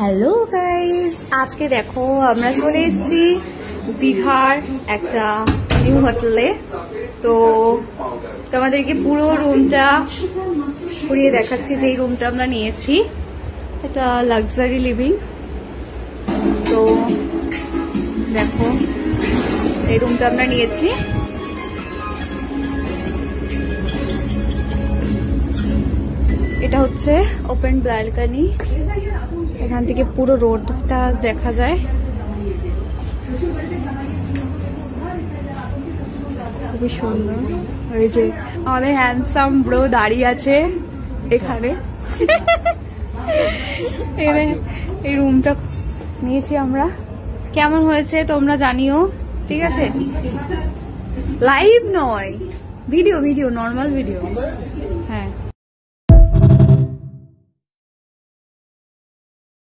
Hello guys, আজকে দেখো আমরা চলে এসেছি দীঘার একটা নিউ হোটেলে। তো তোমাদেরকে পুরো রুমটা ঘুরিয়ে দেখাচ্ছি। যে রুমটা আমরা নিয়েছি এটা লাক্সারি লিভিং। তো দেখো এই রুমটা আমরা নিয়েছি। এটা হচ্ছে ওপেন ব্যালকনি, এখান থেকে পুরো রোডটা দেখা যায়। খুবই সুন্দর। ওই যে আমাদের হ্যান্ডসাম ব্রো দাঁড়িয়ে আছে এখানে। এই রুমটা নিয়েছি আমরা। কেমন হয়েছে তোমরা জানিও, ঠিক আছে? লাইভ নয়, ভিডিও নর্মাল ভিডিও। হ্যাঁ,